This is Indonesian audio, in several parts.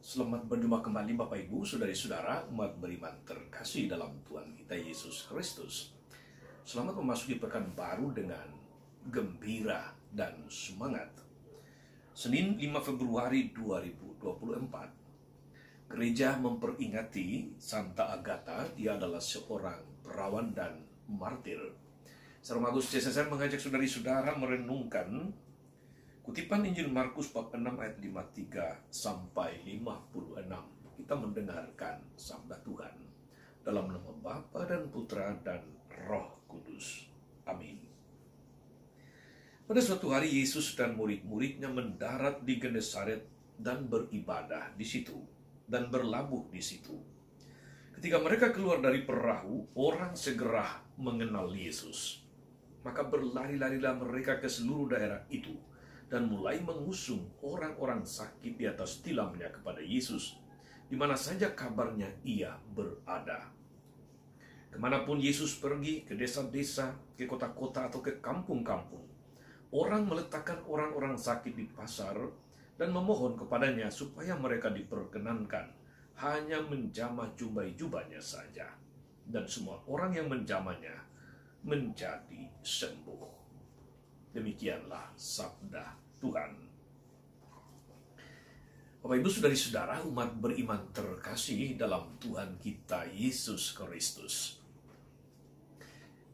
Selamat berjumpa kembali Bapak Ibu, Saudari-saudara, umat beriman terkasih dalam Tuhan kita Yesus Kristus. Selamat memasuki pekan baru dengan gembira dan semangat. Senin 5 Februari 2024, gereja memperingati Santa Agatha. Dia adalah seorang perawan dan martir. Secara Agus CSSR mengajak saudari-saudara merenungkan kutipan Injil Markus bab 6 ayat 53 sampai 56. Kita mendengarkan sabda Tuhan dalam nama Bapa dan Putra dan Roh Kudus. Amin. Pada suatu hari Yesus dan murid-muridnya mendarat di Genesaret dan beribadah di situ dan berlabuh di situ. Ketika mereka keluar dari perahu, orang segera mengenal Yesus. Maka berlari-larilah mereka ke seluruh daerah itu dan mulai mengusung orang-orang sakit di atas tilamnya kepada Yesus, di mana saja kabarnya ia berada. Kemanapun Yesus pergi, ke desa-desa, ke kota-kota, atau ke kampung-kampung, orang meletakkan orang-orang sakit di pasar dan memohon kepadanya supaya mereka diperkenankan hanya menjamah jubah-jubahnya saja. Dan semua orang yang menjamahnya menjadi sembuh. Demikianlah sabda Tuhan. Bapak Ibu, Saudari-saudara, umat beriman terkasih dalam Tuhan kita Yesus Kristus.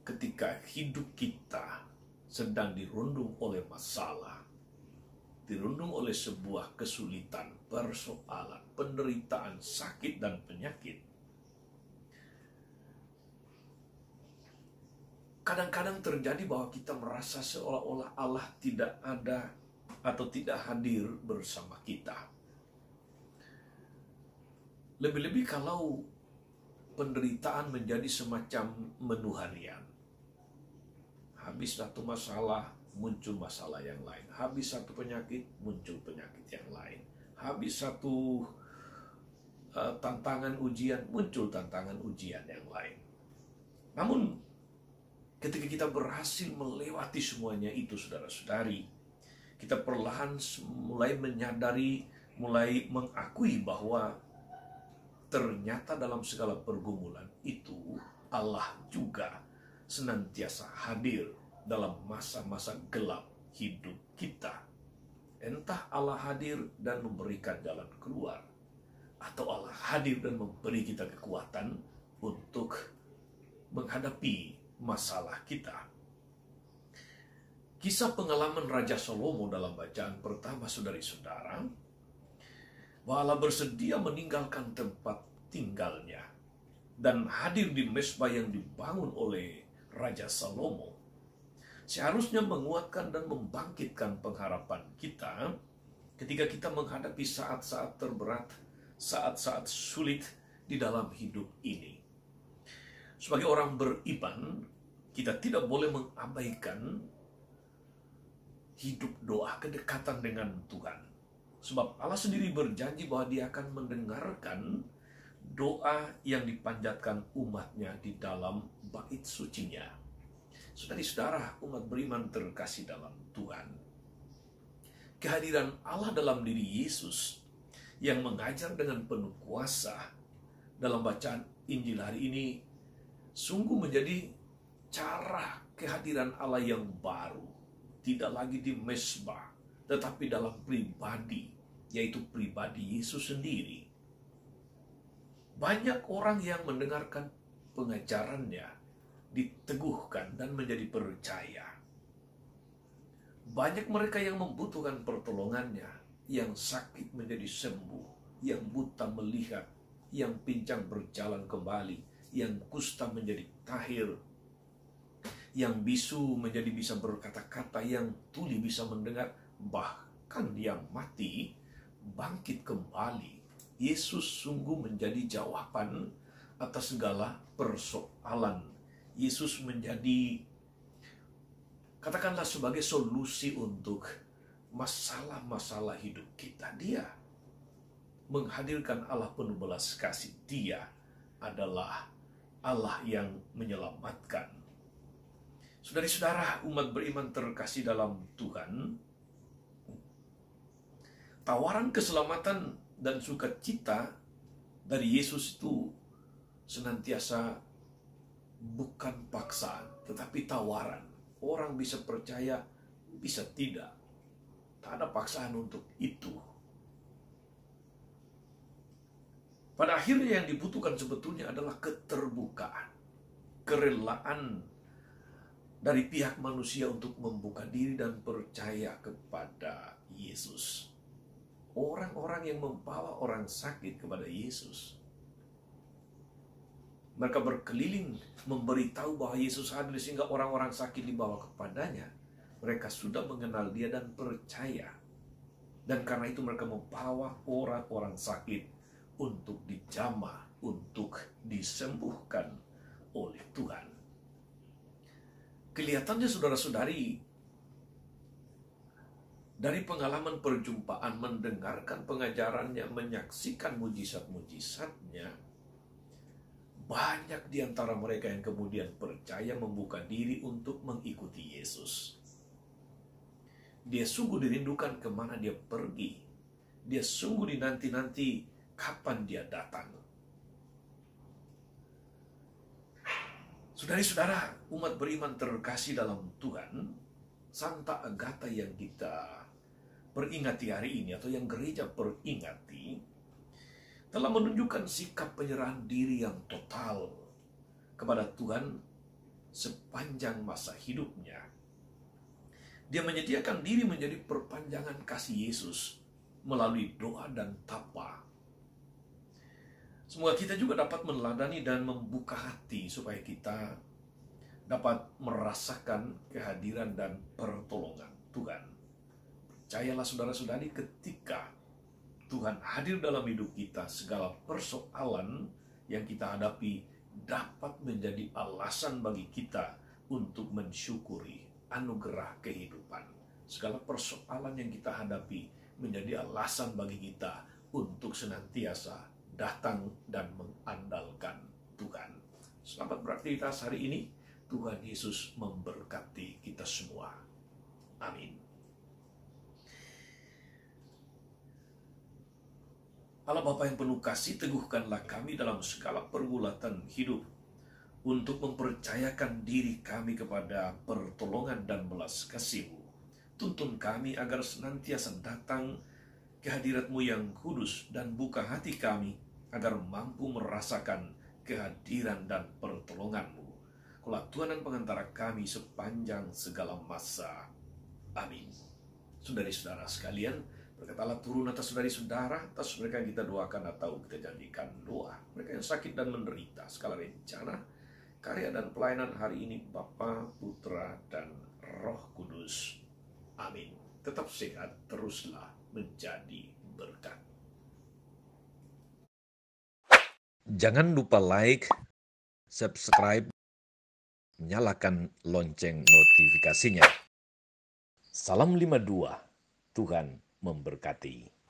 Ketika hidup kita sedang dirundung oleh masalah, dirundung oleh sebuah kesulitan, persoalan, penderitaan, sakit dan penyakit, kadang-kadang terjadi bahwa kita merasa seolah-olah Allah tidak ada atau tidak hadir bersama kita. Lebih-lebih kalau penderitaan menjadi semacam menu harian. Habis satu masalah, muncul masalah yang lain. Habis satu penyakit, muncul penyakit yang lain. Habis satu tantangan ujian, muncul tantangan ujian yang lain. Namun, ketika kita berhasil melewati semuanya itu, saudara-saudari, kita perlahan mulai menyadari, mulai mengakui bahwa ternyata dalam segala pergumulan itu Allah juga senantiasa hadir dalam masa-masa gelap hidup kita. Entah Allah hadir dan memberikan jalan keluar, atau Allah hadir dan memberi kita kekuatan untuk menghadapi masalah kita. Kisah pengalaman Raja Salomo dalam bacaan pertama, saudari-saudara, bahwa Allah bersedia meninggalkan tempat tinggalnya dan hadir di mezbah yang dibangun oleh Raja Salomo. Seharusnya menguatkan dan membangkitkan pengharapan kita ketika kita menghadapi saat-saat terberat, saat-saat sulit di dalam hidup ini. Sebagai orang beriman, kita tidak boleh mengabaikan hidup doa, kedekatan dengan Tuhan. Sebab Allah sendiri berjanji bahwa Dia akan mendengarkan doa yang dipanjatkan umatnya di dalam bait sucinya. Saudari-saudara, umat beriman terkasih dalam Tuhan, kehadiran Allah dalam diri Yesus yang mengajar dengan penuh kuasa dalam bacaan Injil hari ini sungguh menjadi cara kehadiran Allah yang baru, tidak lagi di mezbah, tetapi dalam pribadi, yaitu pribadi Yesus sendiri. Banyak orang yang mendengarkan pengajarannya diteguhkan dan menjadi percaya. Banyak mereka yang membutuhkan pertolongannya, yang sakit menjadi sembuh, yang buta melihat, yang pincang berjalan kembali, yang kusta menjadi tahir, yang bisu menjadi bisa berkata-kata, yang tuli bisa mendengar, bahkan yang mati bangkit kembali. Yesus sungguh menjadi jawaban atas segala persoalan. Yesus menjadi, katakanlah, sebagai solusi untuk masalah-masalah hidup kita. Dia menghadirkan Allah penuh belas kasih. Dia adalah Allah yang menyelamatkan. Saudari-saudara, umat beriman terkasih dalam Tuhan, tawaran keselamatan dan sukacita dari Yesus itu senantiasa bukan paksaan, tetapi tawaran. Orang bisa percaya, bisa tidak. Tak ada paksaan untuk itu. Pada akhirnya yang dibutuhkan sebetulnya adalah keterbukaan, kerelaan dari pihak manusia untuk membuka diri dan percaya kepada Yesus. Orang-orang yang membawa orang sakit kepada Yesus, mereka berkeliling memberitahu bahwa Yesus hadir sehingga orang-orang sakit dibawa kepadanya. Mereka sudah mengenal Dia dan percaya. Dan karena itu mereka membawa orang-orang sakit untuk dijamah, untuk disembuhkan oleh Tuhan. Kelihatannya saudara-saudari, dari pengalaman perjumpaan, mendengarkan pengajarannya, menyaksikan mujizat-mujizatnya, banyak di antara mereka yang kemudian percaya, membuka diri untuk mengikuti Yesus. Dia sungguh dirindukan kemana dia pergi. Dia sungguh dinanti-nanti kapan dia datang. Saudara-saudara, umat beriman terkasih dalam Tuhan, Santa Agatha yang kita peringati hari ini, atau yang gereja peringati, telah menunjukkan sikap penyerahan diri yang total kepada Tuhan sepanjang masa hidupnya. Dia menyediakan diri menjadi perpanjangan kasih Yesus melalui doa dan tapa. Semoga kita juga dapat meneladani dan membuka hati supaya kita dapat merasakan kehadiran dan pertolongan Tuhan. Percayalah saudara-saudari, ketika Tuhan hadir dalam hidup kita, segala persoalan yang kita hadapi dapat menjadi alasan bagi kita untuk mensyukuri anugerah kehidupan. Segala persoalan yang kita hadapi menjadi alasan bagi kita untuk senantiasa datang dan mengandalkan Tuhan. Selamat beraktivitas hari ini. Tuhan Yesus memberkati kita semua. Amin. Allah Bapa yang penuh kasih, teguhkanlah kami dalam segala pergulatan hidup untuk mempercayakan diri kami kepada pertolongan dan belas kasih-Mu. Tuntun kami agar senantiasa datang ke hadirat-Mu yang kudus dan buka hati kami agar mampu merasakan kehadiran dan pertolongan-Mu. Kaulah Tuhan dan pengantara kami sepanjang segala masa. Amin. Saudari-saudara sekalian, berkatalah turun atas saudari-saudara, atas mereka yang kita doakan atau kita jadikan doa. Mereka yang sakit dan menderita, segala rencana, karya dan pelayanan hari ini Bapa, Putra, dan Roh Kudus. Amin. Tetap sehat, teruslah menjadi berkat. Jangan lupa like, subscribe, nyalakan lonceng notifikasinya. Salam 52, Tuhan memberkati.